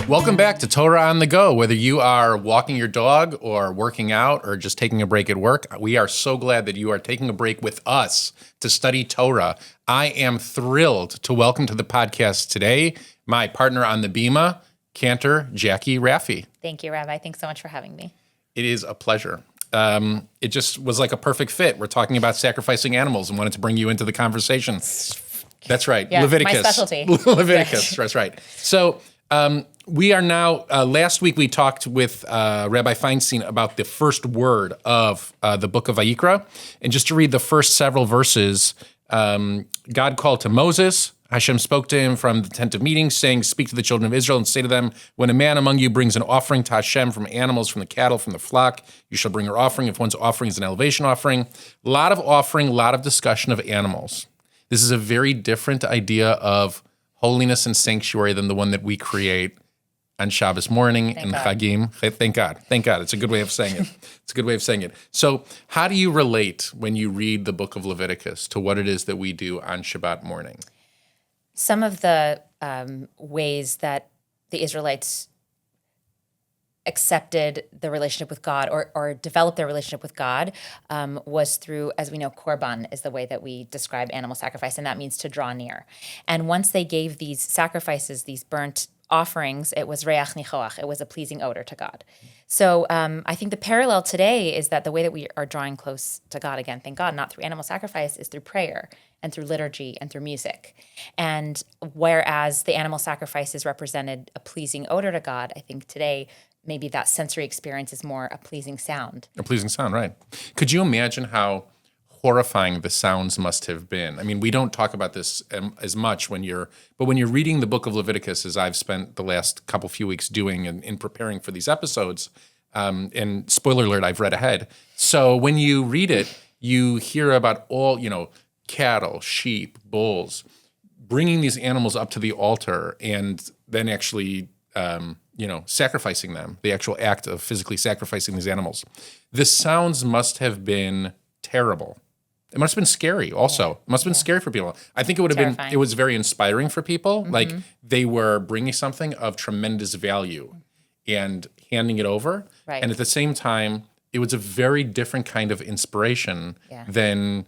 Welcome back to Torah on the Go. Whether you are walking your dog or working out or just taking a break at work, we are so glad that you are taking a break with us to study Torah. I am thrilled to welcome to the podcast today my partner on the Bima, Cantor Jacqueline Rafii. Thank you, Rabbi. Thanks so much for having me. It is a pleasure. It just was like a perfect fit. We're talking about sacrificing animals and wanted to bring you into the conversation. That's right. Yeah, Leviticus. my specialty. Leviticus. That's right. So we are now, last week we talked with Rabbi Feinstein about the first word of the book of Vayikra. And just to read the first several verses, God called to Moses. Hashem spoke to him from the tent of meeting, saying, "Speak to the children of Israel and say to them, when a man among you brings an offering to Hashem from animals, from the cattle, from the flock, you shall bring your offering if one's offering is an elevation offering." A lot of offering, a lot of discussion of animals. This is a very different idea of holiness and sanctuary than the one that we create on Shabbos morning and Chagim. Thank God. Thank God. It's a good way of saying it. It's a good way of saying it. So how do you relate when you read the book of Leviticus to what it is that we do on Shabbat morning? Some of the ways that the Israelites accepted the relationship with God or developed their relationship with God was through, as we know, korban is the way that we describe animal sacrifice, and that means to draw near. And once they gave these sacrifices, these burnt offerings, it was reach nichoach, it was a pleasing odor to God. So I think the parallel today is that the way that we are drawing close to God, again, thank God, not through animal sacrifice, is through prayer and through liturgy and through music. And whereas the animal sacrifices represented a pleasing odor to God, I think today maybe that sensory experience is more a pleasing sound. A pleasing sound, right. Could you imagine how horrifying the sounds must have been? I mean, we don't talk about this as much when you're reading the book of Leviticus, as I've spent the last few weeks doing in preparing for these episodes, and spoiler alert, I've read ahead. So when you read it, you hear about all, cattle, sheep, bulls, bringing these animals up to the altar and then actually, sacrificing them, the actual act of physically sacrificing these animals. The sounds must have been terrible. It must have been scary also. Yeah. It must have been scary for people. I think it would have been, it was very inspiring for people. Mm-hmm. Like they were bringing something of tremendous value and handing it over. Right. And at the same time, it was a very different kind of inspiration than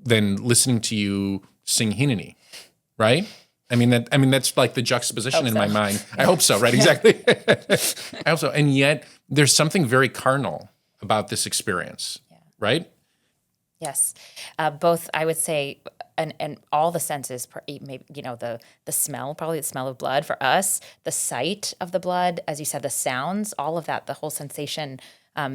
listening to you sing Hineni, right? I mean that's like the juxtaposition in my mind. I hope so, right? Exactly. I hope so. And yet there's something very carnal about this experience, right? Yes, both I would say, and all the senses. Maybe the smell, probably the smell of blood for us, the sight of the blood, as you said, the sounds, all of that, the whole sensation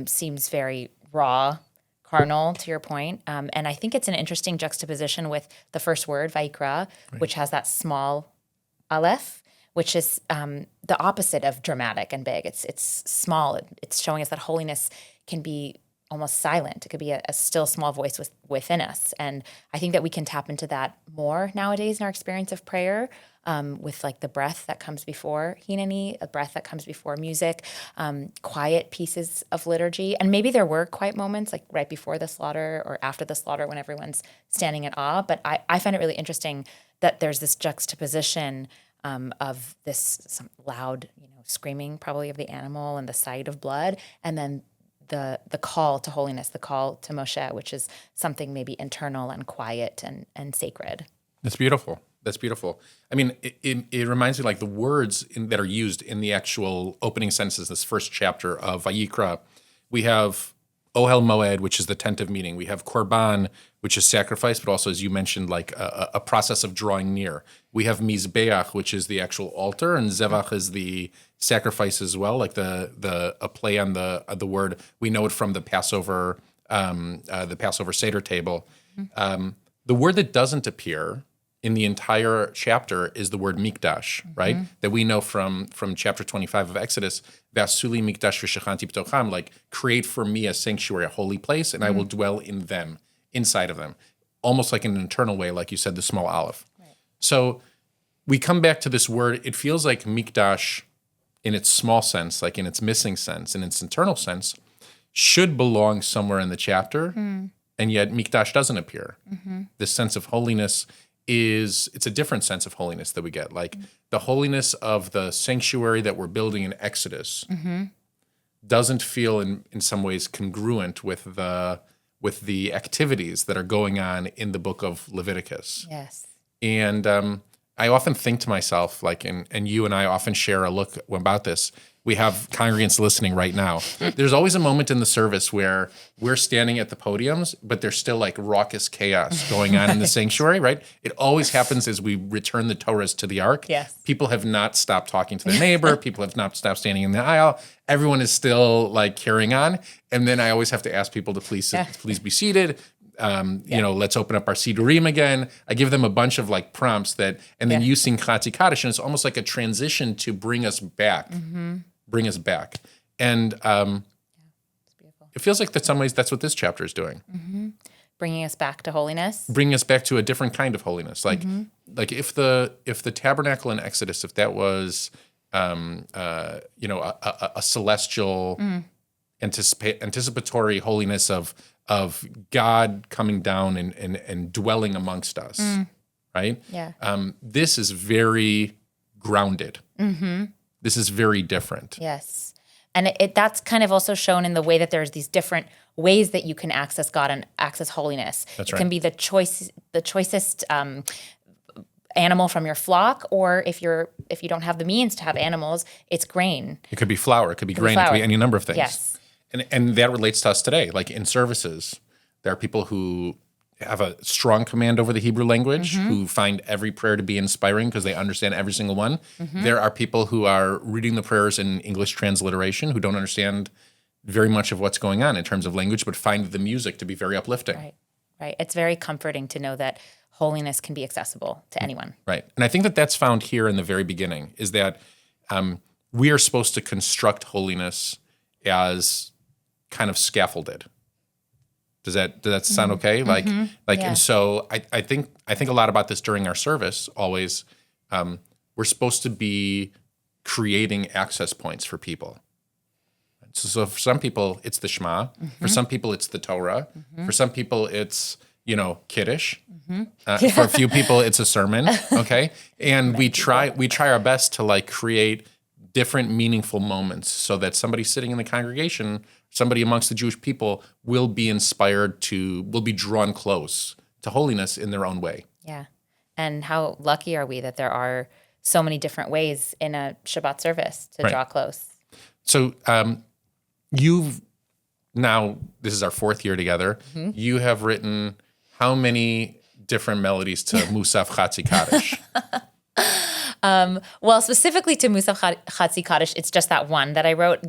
seems very raw, carnal, to your point. And I think it's an interesting juxtaposition with the first word, Vayikra, right, which has that small aleph, which is the opposite of dramatic and big. It's small. It's showing us that holiness can be almost silent. It could be a still small voice within us. And I think that we can tap into that more nowadays in our experience of prayer, with like the breath that comes before Hineni, a breath that comes before music, quiet pieces of liturgy. And maybe there were quiet moments like right before the slaughter or after the slaughter when everyone's standing in awe. But I find it really interesting that there's this juxtaposition of some loud, screaming probably of the animal and the sight of blood, and then the call to holiness, the call to Moshe, which is something maybe internal and quiet and sacred. That's beautiful. That's beautiful. I mean, it reminds me like the words that are used in the actual opening sentences, this first chapter of Vayikra. We have Ohel Moed, which is the tent of meeting. We have Korban, which is sacrifice, but also, as you mentioned, like a process of drawing near. We have Mizbeach, which is the actual altar, and Zevach is the sacrifice as well, like a play on the word. We know it from the Passover Seder table. Mm-hmm. The word that doesn't appear in the entire chapter is the word mikdash, right? Mm-hmm. That we know from chapter 25 of Exodus, Vasuli mikdash v'shechanti b'tocham, like create for me a sanctuary, a holy place, and I will dwell in them, inside of them. Almost like in an internal way, like you said, the small aleph. Right. So we come back to this word, it feels like mikdash in its small sense, like in its missing sense, in its internal sense, should belong somewhere in the chapter. and yet Mikdash doesn't appear. This sense of holiness it's a different sense of holiness that we get. Like the holiness of the sanctuary that we're building in Exodus doesn't feel in some ways congruent with the activities that are going on in the book of Leviticus. Yes. And I often think to myself, like, and you and I often share a look about this. We have congregants listening right now. There's always a moment in the service where we're standing at the podiums, but there's still like raucous chaos going on in the sanctuary, right? It always happens as we return the Torahs to the ark. Yes. People have not stopped talking to their neighbor. People have not stopped standing in the aisle. Everyone is still like carrying on. And then I always have to ask people to please be seated. Let's open up our Sidurim again. I give them a bunch of like prompts and then you sing Chatzi Kaddish, and it's almost like a transition to bring us back. Bring us back. And It's beautiful. it feels like in some ways that's what this chapter is doing. Bringing us back to holiness. Bringing us back to a different kind of holiness. Like if the tabernacle in Exodus, if that was a celestial anticipatory holiness of God coming down and dwelling amongst us, right? Yeah. This is very grounded. This is very different. Yes. And that's kind of also shown in the way that there's these different ways that you can access God and access holiness. That's it right. can be the choicest animal from your flock, or if you don't have the means to have animals, it's grain. It could be flour. It could be grain. flour. It could be any number of things. Yes. And that relates to us today. Like in services, there are people who have a strong command over the Hebrew language, who find every prayer to be inspiring because they understand every single one. There are people who are reading the prayers in English transliteration who don't understand very much of what's going on in terms of language, but find the music to be very uplifting. Right. It's very comforting to know that holiness can be accessible to anyone. Right. And I think that that's found here in the very beginning, is that we are supposed to construct holiness as kind of scaffolded. Does that sound okay? And so I think a lot about this during our service always. We're supposed to be creating access points for people. So for some people it's the Shema. For some people it's the Torah. For some people it's Kiddush. For a few people it's a sermon. Okay, and we try our best to like create different meaningful moments so that somebody sitting in the congregation, somebody amongst the Jewish people, will be drawn close to holiness in their own way. Yeah. And how lucky are we that there are so many different ways in a Shabbat service to draw close. So this is our fourth year together. You have written how many different melodies to Musaf Chatzi Kaddish? Well, specifically to Musaf Chatzi Kaddish, it's just that one that I wrote.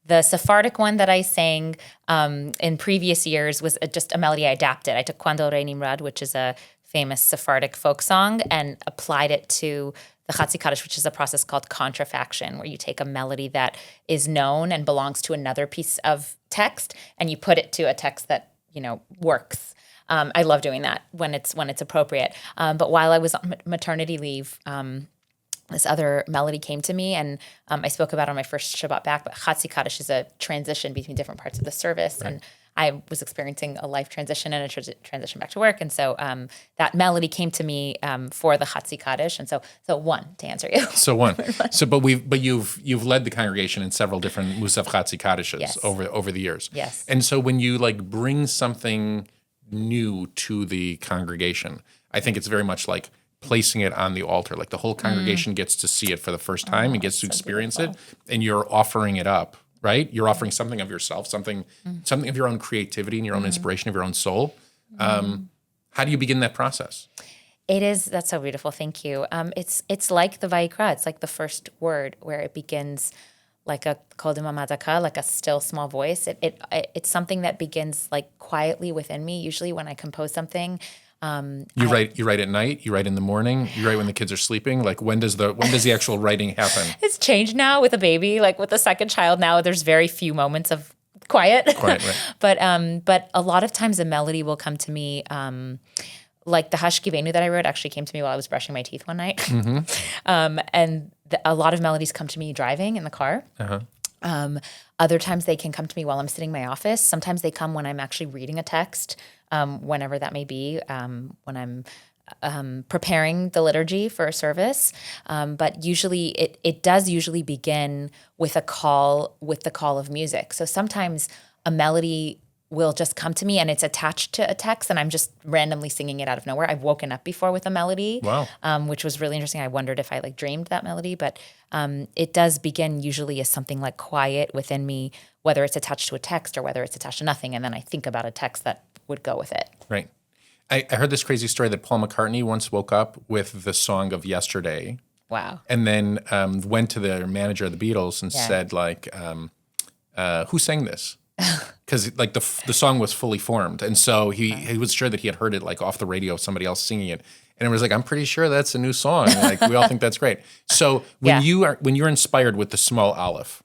The Sephardic one that I sang in previous years was just a melody I adapted. I took Quando Re Nimrod, which is a famous Sephardic folk song, and applied it to the Chatzi Kaddish, which is a process called contrafaction, where you take a melody that is known and belongs to another piece of text, and you put it to a text that works. I love doing that when it's appropriate. But while I was on maternity leave, this other melody came to me, and I spoke about it on my first Shabbat back. But Chatzi Kaddish is a transition between different parts of the service, and I was experiencing a life transition and a transition back to work, and so that melody came to me for the Chatzi Kaddish, and so one to answer you. So one. But you've led the congregation in several different Musaf Chatzi Kaddishes over the years. Yes. And so when you like bring something new to the congregation, I think it's very much like placing it on the altar. Like the whole congregation gets to see it for the first time and gets to experience it, and you're offering it up, right? You're offering something of yourself, something of your own creativity and your own inspiration of your own soul. How do you begin that process? That's so beautiful. Thank you. It's like the Vayikra. It's like the first word where it begins like a kol dema madaka, like a still small voice. It's something that begins like quietly within me. Usually when I compose something, You write at night, you write in the morning, you write when the kids are sleeping. Like when does the actual writing happen? It's changed now with a baby. Like with the second child now, there's very few moments of quiet. Right. But a lot of times a melody will come to me. Like the Hashkivenu that I wrote actually came to me while I was brushing my teeth one night. And a lot of melodies come to me driving in the car. Other times they can come to me while I'm sitting in my office. Sometimes they come when I'm actually reading a text, whenever that may be, when I'm preparing the liturgy for a service. But usually it does usually begin with the call of music. So sometimes a melody will just come to me and it's attached to a text and I'm just randomly singing it out of nowhere. I've woken up before with a melody, Wow. Which was really interesting. I wondered if I like dreamed that melody, but it does begin usually as something like quiet within me, whether it's attached to a text or whether it's attached to nothing. And then I think about a text that would go with it. Right. I heard this crazy story that Paul McCartney once woke up with the song of Yesterday. Wow. And then went to the manager of the Beatles and said, like, who sang this? Because like the song was fully formed, and so he was sure that he had heard it like off the radio, somebody else singing it, and it was like, I'm pretty sure that's a new song. Like we all think that's great. So when you're inspired with the small aleph,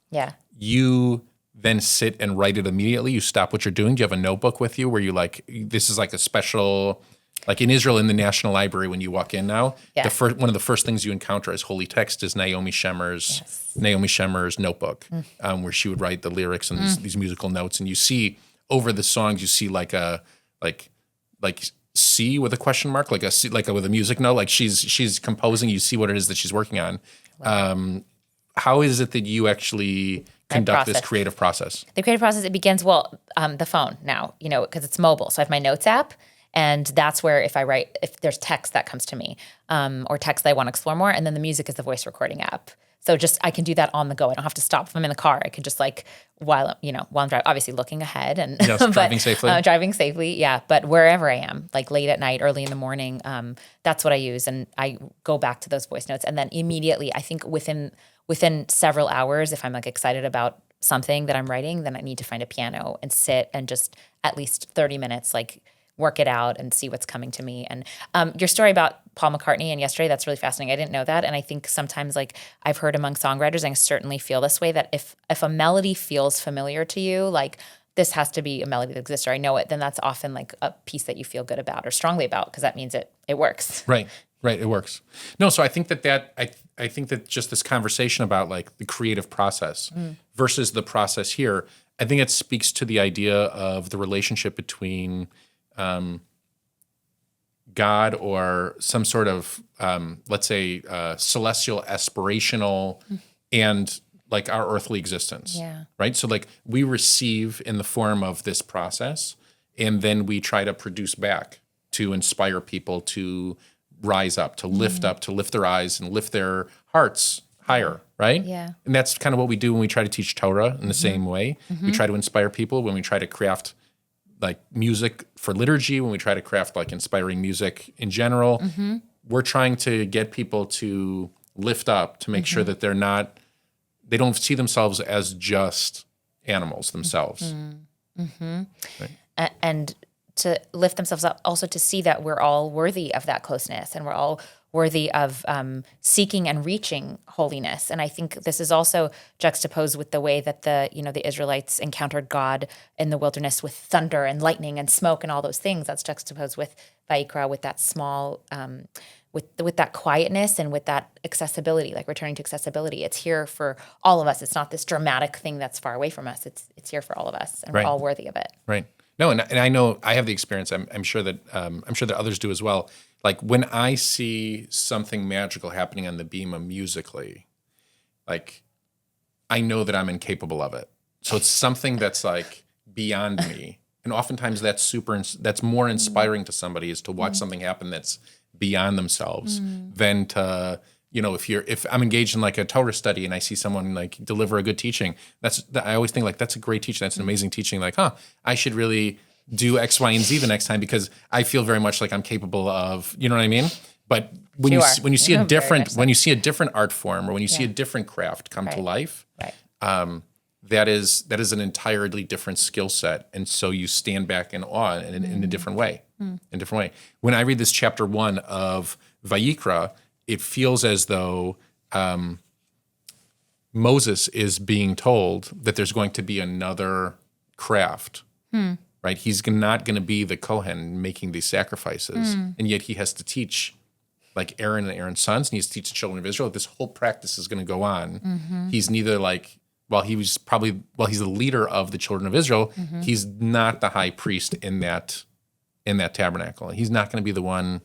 you then sit and write it immediately. You stop what you're doing. Do you have a notebook with you where you like this is like a special. Like in Israel, in the National Library, when you walk in now, one of the first things you encounter as holy text is Naomi Shemer's notebook, where she would write the lyrics and these musical notes. And you see over the songs, you see like a C with a question mark, like a C, like with a music note, like she's composing. You see what it is that she's working on. Wow. How is it that you actually conduct this creative process? The creative process, it begins the phone now, because it's mobile. So I have my notes app. And that's where if there's text that comes to me, or text that I want to explore more, and then the music is the voice recording app. So I can do that on the go. I don't have to stop if I'm in the car. I could just while I'm driving, obviously looking ahead and driving safely. Driving safely, yeah. But wherever I am, like late at night, early in the morning, that's what I use. And I go back to those voice notes, and then immediately, I think within several hours, if I'm like excited about something that I'm writing, then I need to find a piano and sit and just at least 30 minutes, like work it out and see what's coming to me. And your story about Paul McCartney and Yesterday, that's really fascinating. I didn't know that. And I think sometimes like I've heard among songwriters, and I certainly feel this way, that if a melody feels familiar to you, like this has to be a melody that exists or I know it, then that's often like a piece that you feel good about or strongly about, because that means it works. Right. It works. No, so I think I think that just this conversation about like the creative process versus the process here, I think it speaks to the idea of the relationship between God or some sort of, let's say, celestial, aspirational, and like our earthly existence. Yeah. Right? So like we receive in the form of this process, and then we try to produce back to inspire people to rise up, to lift up, to lift their eyes and lift their hearts higher, right? Yeah. And that's kind of what we do when we try to teach Torah in the same way. We try to inspire people when we try to craft like music for liturgy, when we try to craft like inspiring music in general. We're trying to get people to lift up, to make sure that they don't see themselves as just animals themselves. Right. And to lift themselves up, also to see that we're all worthy of that closeness and we're all worthy of seeking and reaching holiness. And I think this is also juxtaposed with the way that the Israelites encountered God in the wilderness with thunder and lightning and smoke and all those things. That's juxtaposed with Vayikra, with that small, with that quietness and with that accessibility, like returning to accessibility. It's here for all of us. It's not this dramatic thing that's far away from us. It's here for all of us, and we're all worthy of it. Right. No, and I know I have the experience. I'm sure that others do as well. Like when I see something magical happening on the bima musically, like I know that I'm incapable of it. So it's something that's like beyond me, and oftentimes that's more inspiring to somebody is to watch something happen that's beyond themselves than to. If I'm engaged in like a Torah study and I see someone like deliver a good teaching, I always think like that's a great teaching. That's an amazing teaching. Like, I should really do X, Y, and Z the next time because I feel very much like I'm capable of, you know what I mean? But when you see a different art form or when you see a different craft come to life, that is an entirely different skill set, and so you stand back in awe in a different way. When I read this chapter 1 of Vayikra, it feels as though Moses is being told that there's going to be another craft, right? He's not going to be the Kohen making these sacrifices, and yet he has to teach like Aaron and Aaron's sons, and he has to teach the children of Israel. This whole practice is going to go on. He's neither like while he's the leader of the children of Israel, he's not the high priest in that tabernacle. He's not going to be the one,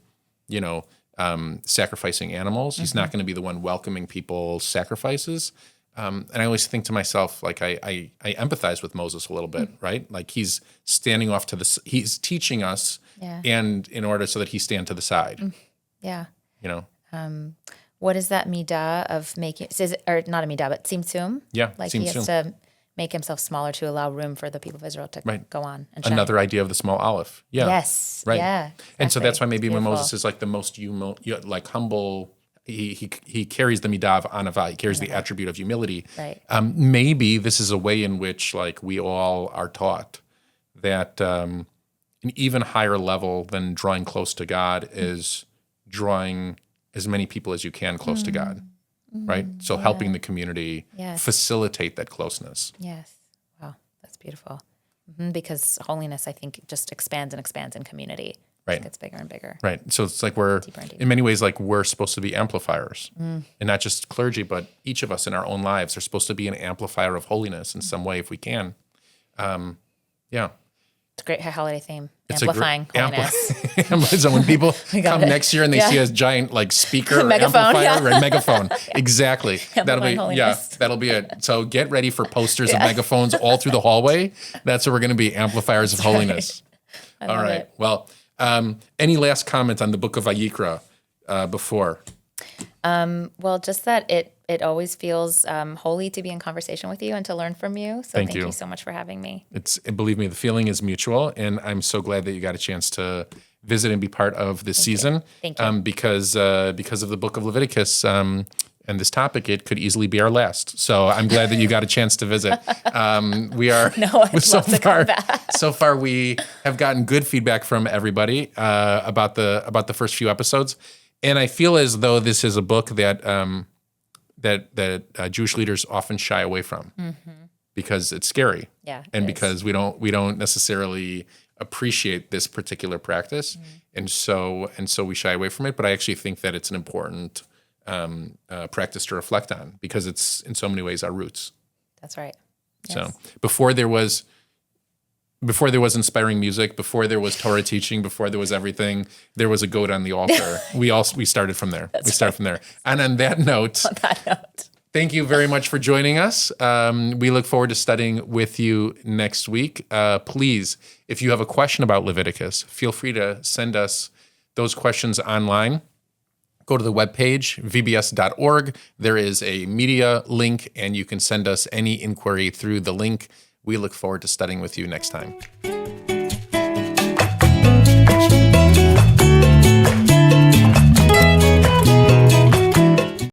sacrificing animals. He's not going to be the one welcoming people's sacrifices. And I always think to myself, like I empathize with Moses a little bit, right? Like he's standing off he's teaching us, and in order so that he stand to the side. Yeah. What is that midah of making? Or not a midah, but tzimtzum. Yeah, like he has to make himself smaller to allow room for the people of Israel to go on and shine. Another idea of the small olive. Yeah. Yes. Right. Yeah. Exactly. And so that's why maybe when Moses is like the most humble, he carries the midah of anavah. He carries the attribute of humility. Right. Maybe this is a way in which like we all are taught that an even higher level than drawing close to God is drawing as many people as you can close to God, right? So helping the community facilitate that closeness. Yes. Wow, that's beautiful. Because holiness, I think, just expands and expands in community. Right. It gets bigger and bigger. Right. So it's like we're, in many ways, like we're supposed to be amplifiers. And not just clergy, but each of us in our own lives are supposed to be an amplifier of holiness in some way if we can. It's a great holiday theme. It's amplifying holiness. So when people come next year and they see a giant like speaker or amplifier or a megaphone, exactly. That'll be it. So get ready for posters of megaphones all through the hallway. That's what we're going to be, amplifiers of holiness. All right. It. Well, any last comments on the book of Vayikra before? Well, just that it always feels holy to be in conversation with you and to learn from you. So thank you so much for having me. Believe me, the feeling is mutual, and I'm so glad that you got a chance to visit and be part of this season. Thank you. Because of the book of Leviticus and this topic, it could easily be our last. So I'm glad that you got a chance to visit. We are so far we have gotten good feedback from everybody about the first few episodes. And I feel as though this is a book that Jewish leaders often shy away from because it's scary, and because we don't necessarily appreciate this particular practice, and so we shy away from it. But I actually think that it's an important practice to reflect on because it's in so many ways our roots. That's right. Yes. So before there was inspiring music, before there was Torah teaching, before there was everything, there was a goat on the altar. We started from there. From there. And on that note, thank you very much for joining us. We look forward to studying with you next week. Please, if you have a question about Leviticus, feel free to send us those questions online. Go to the webpage, vbs.org. There is a media link, and you can send us any inquiry through the link. We look forward to studying with you next time.